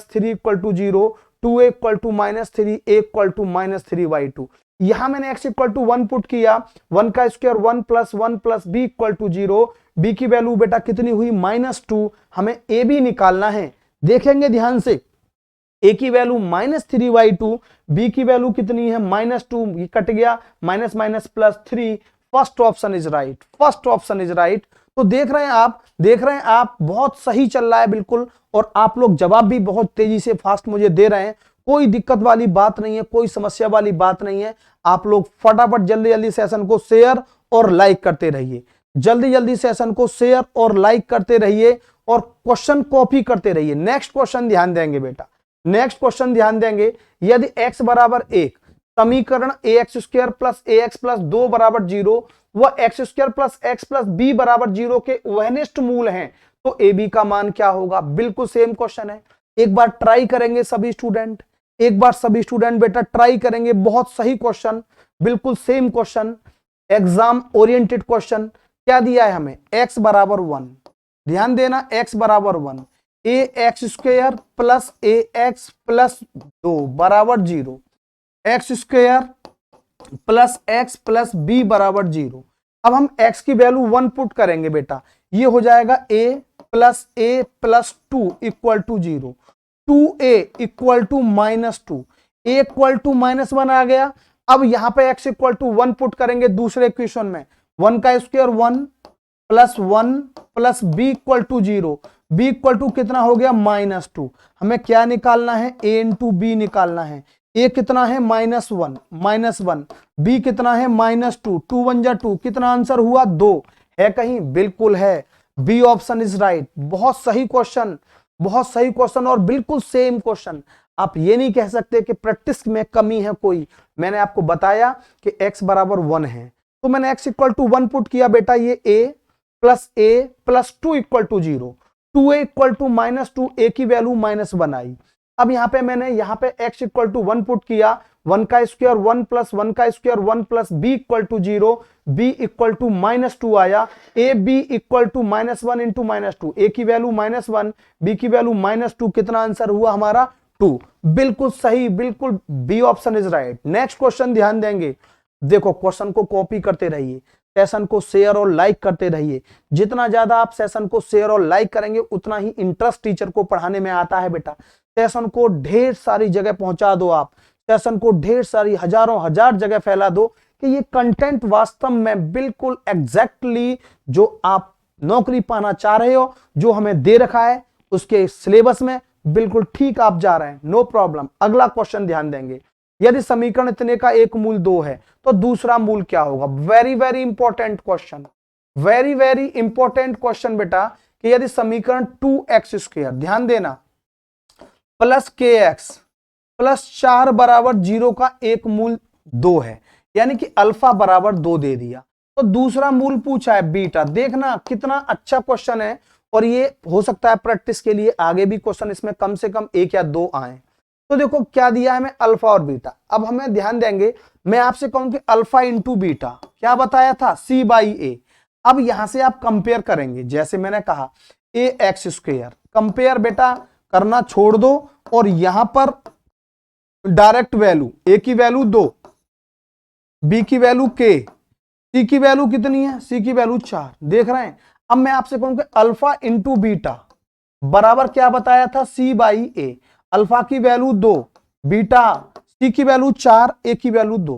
3 equal to 0, 2a equal to -3, a equal to -3/2। यहां मैंने x इक्वल टू 1 पुट किया, 1 का square 1 plus b equal to 0, b की वैल्यू बेटा कितनी हुई -2। हमें a b निकालना है, देखेंगे ध्यान से, a की वैल्यू -3/2, b की वैल्यू कितनी है -2, ये कट गया, minus minus plus 3। First option is right, first option is right. तो देख रहे हैं आप बहुत सही चल रहा है बिल्कुल, और आप लोग जवाब भी बहुत तेजी से फास्ट मुझे दे रहे हैं, कोई दिक्कत वाली बात नहीं है, कोई समस्या वाली बात नहीं है। आप लोग फटाफट जल्दी जल्दी सेशन को शेयर और लाइक करते रहिए, जल्दी जल्दी सेशन को शेयर और लाइक करते रहिए और क्वेश्चन कॉपी करते रहिए। नेक्स्ट क्वेश्चन ध्यान देंगे बेटा, नेक्स्ट क्वेश्चन ध्यान देंगे। यदि x बराबर 1 समीकरण a x square plus a x plus 2 बराबर 0 व x square plus x plus b बराबर 0 के उभयनिष्ठ मूल हैं, तो ए बी का मान क्या होगा। बिल्कुल सेम क्वेश्चन है, एक बार ट्राई करेंगे सभी स्टूडेंट, एक बार सभी स्टूडेंट बेटा ट्राई करेंगे। बहुत सही क्वेश्चन, बिल्कुल same question, exam oriented question. क्या दिया है हमें, x बराबर 1, ध्यान देना, x बराबर 1, a x square plus a x plus 2 बराबर 0, x square plus x plus b बराबर 0। अब हम x की वैल्यू 1 पुट करेंगे बेटा, ये हो जाएगा a plus 2 equal to 0, 2a equal to -2, a equal to -1 आ गया। अब यहां पे x इक्वल टू 1 पुट करेंगे दूसरे इक्वेशन में, 1 का square 1 plus 1 plus b equal to 0, b equal to कितना हो गया -2। हमें क्या निकालना है, a इंटू बी निकालना है। a कितना है -1, b कितना है -2, 2 1 जा 2, कितना आंसर हुआ 2 है कहीं, बिल्कुल है, बी ऑप्शन इज राइट। बहुत सही क्वेश्चन, बहुत सही क्वेश्चन और बिल्कुल सेम क्वेश्चन। आप ये नहीं कह सकते कि प्रैक्टिस में कमी है कोई। मैंने आपको बताया कि x बराबर 1 है, तो मैंने x इक्वल टू 1 पुट किया बेटा, ये a plus 2 equal to 0, 2a equal to -2, a की वैल्यू -1 आई। अब यहाँ पे मैंने यहाँ पे x इक्वल टू 1 पुट किया, 1 का स्क्वायर 1 प्लस 1 का square 1 plus b equal to 0, b equal to -2 आया, a b equal to -1 into -2, a की वैल्यू -1, b की वैल्यू -2, कितना आंसर हुआ हमारा 2। बिल्कुल सही, बिल्कुल b option is right. Next question ध्यान देंगे, देखो क्वेश्चन को कॉपी करते रहिए, सेशन को शेयर और लाइक करते रहिए। जितना ज्यादा आप सेशन को शेयर और लाइक करेंगे उतना ही इंटरेस्ट टीचर को पढ़ाने में आता है बेटा। सेशन को ढेर सारी जगह पहुंचा दो, आप सेशन को ढेर सारी हजारों हजार जगह फैला दो कि ये कंटेंट वास्तव में बिल्कुल एग्जैक्टली जो आप नौकरी पाना चाह रहे हो, जो हमें दे रखा है उसके सिलेबस में बिल्कुल ठीक आप जा रहे हैं, नो प्रॉब्लम। अगला क्वेश्चन ध्यान देंगे, यदि समीकरण इतने का एक मूल 2 है तो दूसरा मूल क्या होगा। Very very important question, very very important question बेटा, कि यदि समीकरण 2x स्क्वायर, ध्यान देना, प्लस kx प्लस 4 बराबर 0 का एक मूल 2 है, यानी कि अल्फा बराबर 2 दे दिया, तो दूसरा मूल पूछा है बीटा। देखना कितना अच्छा क्वेश्चन है, और ये हो सकता है प्रैक्टिस के लिए आगे भी क्वेश्चन इसमें कम से कम 1 या 2 आए। तो देखो क्या दिया है हमें, अल्फा और बीटा। अब हमें ध्यान देंगे, मैं आपसे कहूं कि अल्फा इंटू बीटा क्या बताया था, c/a। अब यहां से आप कंपेयर करेंगे, जैसे मैंने कहा ए एक्स स्क्वायर, कंपेयर बेटा करना छोड़ दो, और यहां पर डायरेक्ट वैल्यू, ए की वैल्यू 2, बी की वैल्यू k, सी की वैल्यू कितनी है, सी की वैल्यू 4, देख रहे हैं। अब मैं आपसे कहूं कि अल्फा इंटू बीटा बराबर क्या बताया था, c/a। अल्फा की वैल्यू 2, बीटा सी की वैल्यू 4, ए की वैल्यू 2,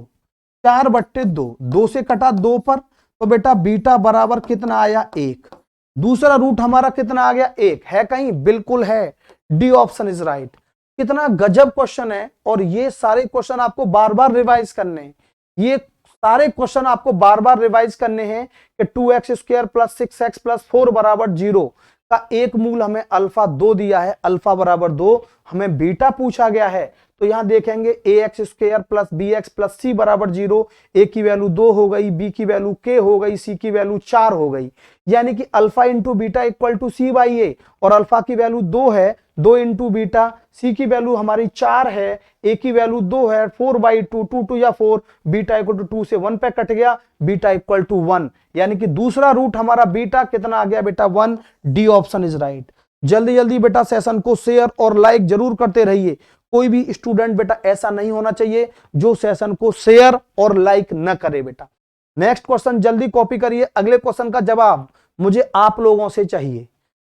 4/2, 2 से कटा 2 पर, तो बेटा बीटा बराबर कितना आया 1। दूसरा रूट हमारा कितना आ गया 1, है कहीं, बिल्कुल है, डी ऑप्शन इज राइट। कितना गजब क्वेश्चन है, और ये सारे क्वेश्चन आपको बार बार रिवाइज करने हैं, ये सारे क्वेश्चन आपको बार बार रिवाइज करने हैं कि 2x square plus 6x plus 4 बराबर 0 का एक मूल हमें अल्फा 2 दिया है, अल्फा बराबर 2, हमें बीटा पूछा गया है। तो यहां देखेंगे A x square plus B X plus C बराबर 0, ए की वैल्यू 2 हो गई, बी की वैल्यू k हो गई, सी की वैल्यू 4 हो गई, यानी कि alpha into beta equal to c/a, और अल्फा की वैल्यू 2 है, 2 इंटू बीटा, सी की वैल्यू हमारी 4 है, ए की वैल्यू 2 है, 4/2, 2 2 या 4, बीटा इक्वल टू 2 से 1 पे कट गया, बीटा इक्वल टू 1, यानी कि दूसरा रूट हमारा बीटा कितना आ गया बेटा 1, डी ऑप्शन इज राइट। जल्दी जल्दी बेटा सेशन को शेयर और लाइक जरूर करते रहिए, कोई भी स्टूडेंट बेटा ऐसा नहीं होना चाहिए जो सेशन को शेयर और लाइक न करे बेटा। नेक्स्ट क्वेश्चन जल्दी कॉपी करिए, अगले क्वेश्चन का जवाब मुझे आप लोगों से चाहिए,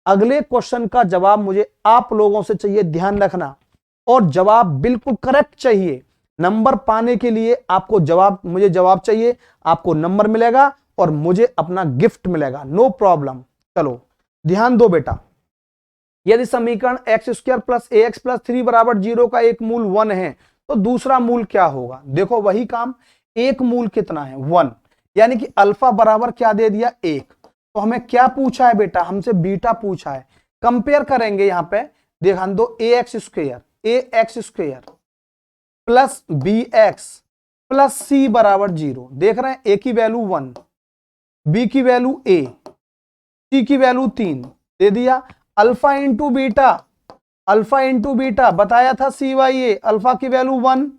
अगले क्वेश्चन का जवाब मुझे आप लोगों से चाहिए, ध्यान रखना, और जवाब बिल्कुल करेक्ट चाहिए। नंबर पाने के लिए आपको मुझे जवाब चाहिए, आपको नंबर मिलेगा और मुझे अपना गिफ्ट मिलेगा, नो प्रॉब्लम। चलो ध्यान दो बेटा, यदि समीकरण x² प्लस ax प्लस 3 बराबर 0 का एक मूल 1 है तो दूसरा मूल क्या होगा? देखो वही काम, एक मूल कितना है 1, यानी कि अल्फा बराबर क्या दे दिया 1। तो हमें क्या पूछा है बेटा, हमसे बीटा पूछा है। कंपेयर करेंगे यहां पे, ध्यान दो, ax square plus bx plus c बराबर 0। देख रहे हैं a की वैल्यू 1, b की वैल्यू a, c की वैल्यू 3 दे दिया। अल्फा इंटू बीटा बताया था cy a, अल्फा की वैल्यू 1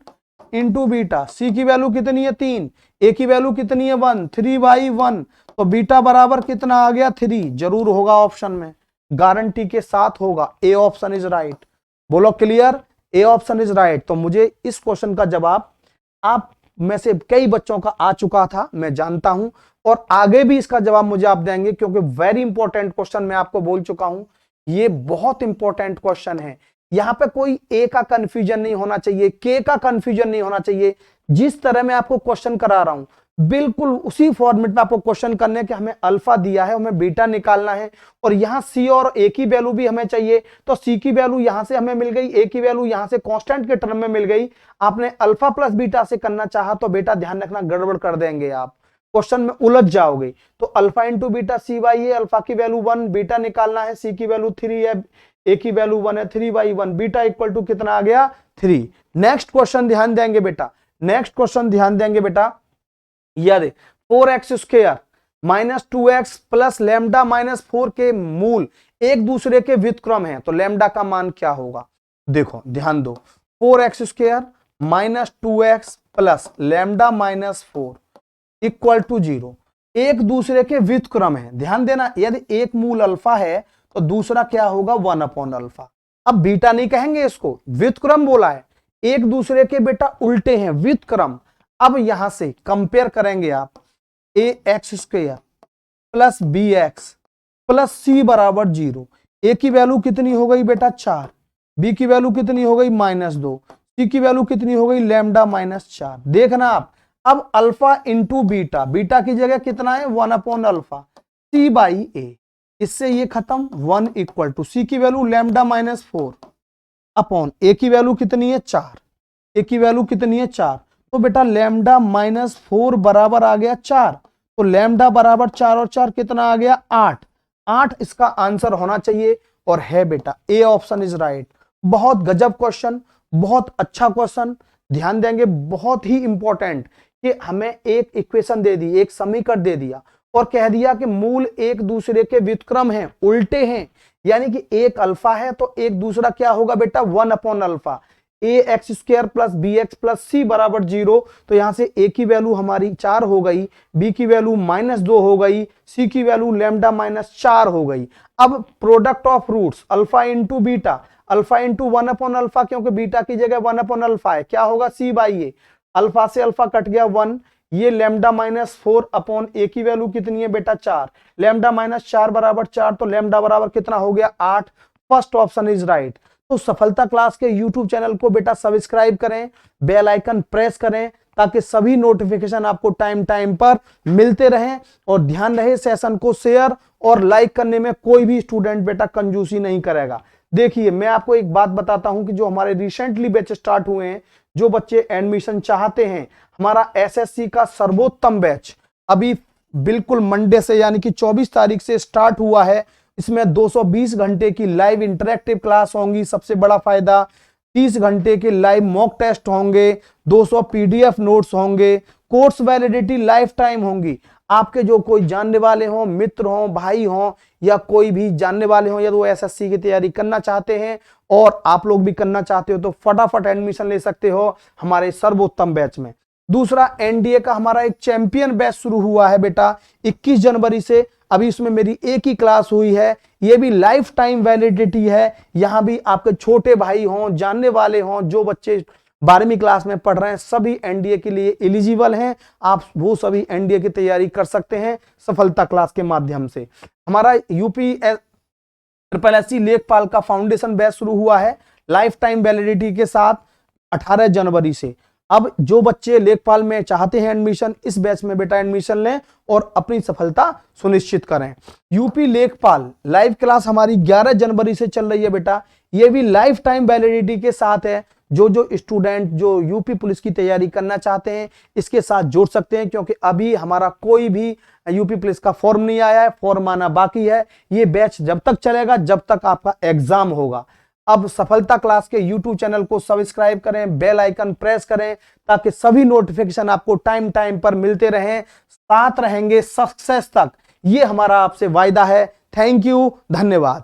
इंटू बीटा, c की वैल्यू कितनी है 3, a की वैल्यू कितनी है 1, 3/1, तो बीटा बराबर कितना आ गया 3, जरूर होगा ऑप्शन में, गारंटी के साथ होगा, ए ऑप्शन इज राइट। बोलो clear, A option is right. तो मुझे इस क्वेश्चन का जवाब आप में से कई बच्चों का आ चुका था, मैं जानता हूं, और आगे भी इसका जवाब मुझे आप देंगे, क्योंकि वेरी इंपॉर्टेंट क्वेश्चन मैं आपको बोल चुका हूं, ये बहुत इंपॉर्टेंट क्वेश्चन है। यहां पे कोई ए का कंफ्यूजन नहीं होना चाहिए, के का कंफ्यूजन नहीं होना चाहिए। जिस तरह मैं आपको क्वेश्चन करा रहा हूं बिल्कुल उसी फॉर्मेट में आपको क्वेश्चन करने के, हमें अल्फा दिया है, हमें बीटा निकालना है, और यहां सी और ए की वैल्यू भी हमें चाहिए, तो सी की वैल्यू यहां से हमें मिल गई, ए की वैल्यू यहां से कांस्टेंट के टर्म में मिल गई। आपने अल्फा प्लस बीटा से करना चाहा तो बेटा ध्यान रखना गड़बड़ कर देंगे, आप क्वेश्चन में उलझ जाओगे। तो alpha into beta c/a, alpha की वैल्यू 1, बीटा निकालना है, सी की वैल्यू 3 है, ए की वैल्यू 1 है, 3/1, बीटा इक्वल टू कितना आ गया 3। नेक्स्ट क्वेश्चन ध्यान देंगे बेटा, नेक्स्ट क्वेश्चन ध्यान देंगे बेटा, यदि 4x² minus 2x plus lambda minus 4 के मूल एक दूसरे के व्युत्क्रम है तो लैम्डा का मान क्या होगा? देखो ध्यान दो, 4x² minus 2x plus lambda minus 4 equal to 0, एक दूसरे के व्युत्क्रम है। ध्यान देना, यदि एक मूल अल्फा है तो दूसरा क्या होगा 1/अल्फा। अब बीटा नहीं कहेंगे इसको, व्युत्क्रम बोला है, एक दूसरे के बेटा उल्टे हैं, व्युत्क्रम। अब यहां से कंपेयर करेंगे आप, ax² plus bx plus c बराबर 0, a की वैल्यू कितनी हो गई बेटा 4, b की वैल्यू कितनी हो गई -2, c की वैल्यू कितनी हो गई लैम्डा -4। देखना आप, अब अल्फा इंटू बीटा, बीटा की जगह कितना है 1/अल्फा, c/a, इससे ये खत्म, 1 इक्वल टू c की वैल्यू लैम्डा -4 अपॉन a की वैल्यू कितनी है 4, a की वैल्यू कितनी है 4, तो बेटा लैम्डा -4 बराबर आ गया 4, तो लैम्डा बराबर 4 और 4 कितना आ गया 8, 8 इसका आंसर होना चाहिए, और है बेटा ए ऑप्शन इज राइट। बहुत गजब क्वेश्चन, बहुत अच्छा क्वेश्चन, ध्यान देंगे, बहुत ही इंपॉर्टेंट, कि हमें एक इक्वेशन दे दी, एक समीकरण दे दिया और कह दिया कि मूल एक दूसरे के व्युत्क्रम हैं, उल्टे हैं, यानी कि एक अल्फा है तो एक दूसरा क्या होगा बेटा 1/अल्फा। ax² plus bx plus c बराबर 0, तो यहां से a की वैल्यू हमारी 4 हो गई, b की वैल्यू -2 हो गई, c की वैल्यू लैम्डा -4 हो गई। अब product of roots alpha into beta, alpha into 1/अल्फा, क्योंकि बीटा की जगह 1/अल्फा है, क्या होगा c/a, अल्फा से अल्फा कट गया 1, ये लैम्डा -4 अपॉन a की वैल्यू कितनी है बेटा 4, लैम्डा -4 बराबर 4, तो लैम्डा बराबर कितना हो गया 8, फर्स्ट ऑप्शन इज राइट। तो सफलता क्लास के यूट्यूब चैनल को बेटा सब्सक्राइब करें, बेल आइकन प्रेस करें, ताकि सभी नोटिफिकेशन आपको टाइम टाइम पर मिलते रहें, और ध्यान रहे सेशन को शेयर और लाइक करने में कोई भी स्टूडेंट बेटा कंजूसी नहीं करेगा। देखिए मैं आपको एक बात बताता हूं कि जो हमारे रिसेंटली बैच स्टार्ट हुए हैं, जो बच्चे एडमिशन चाहते हैं, हमारा एसएससी का सर्वोत्तम बैच अभी बिल्कुल मंडे से यानी कि 24 तारीख से स्टार्ट हुआ है। इसमें 220 घंटे की लाइव इंटरेक्टिव क्लास होंगी, सबसे बड़ा फायदा 30 घंटे के लाइव मॉक टेस्ट होंगे, 200 पीडीएफ नोट्स होंगे, कोर्स वैलिडिटी लाइफ टाइम होंगी। आपके जो कोई जानने वाले हों, मित्र हों, भाई हों, या कोई भी जानने वाले हों, या तो एसएससी की तैयारी करना चाहते हैं और आप लोग भी करना चाहते हो, तो फटाफट एडमिशन ले सकते हो हमारे सर्वोत्तम बैच में। दूसरा, एनडीए का हमारा एक चैंपियन बैच शुरू हुआ है बेटा 21 जनवरी से। अभी इसमें मेरी एक ही क्लास हुई है, ये भी लाइफ टाइम वैलिडिटी है। यहां भी आपके छोटे भाई हों, जानने वाले हों, जो बच्चे 12वीं क्लास में पढ़ रहे हैं, सभी एनडीए के लिए एलिजिबल हैं। आप वो सभी एनडीए की तैयारी कर सकते हैं सफलता क्लास के माध्यम से। हमारा यूपी SSC लेखपाल का फाउंडेशन बैच शुरू हुआ है लाइफ टाइम वैलिडिटी के साथ 18 जनवरी से। अब जो बच्चे लेखपाल में चाहते हैं एडमिशन, इस बैच में बेटा एडमिशन लें और अपनी सफलता सुनिश्चित करें। यूपी लेखपाल लाइव क्लास हमारी 11 जनवरी से चल रही है बेटा, ये भी लाइफ टाइम वैलिडिटी के साथ है। जो स्टूडेंट जो यूपी पुलिस की तैयारी करना चाहते हैं, इसके साथ जोड़ सकते हैं, क्योंकि अभी हमारा कोई भी यूपी पुलिस का फॉर्म नहीं आया है, फॉर्म आना बाकी है। ये बैच जब तक चलेगा जब तक आपका एग्जाम होगा। अब सफलता क्लास के यूट्यूब चैनल को सब्सक्राइब करें, बेल आइकन प्रेस करें, ताकि सभी नोटिफिकेशन आपको टाइम टाइम पर मिलते रहें। साथ रहेंगे सक्सेस तक, ये हमारा आपसे वायदा है। थैंक यू, धन्यवाद।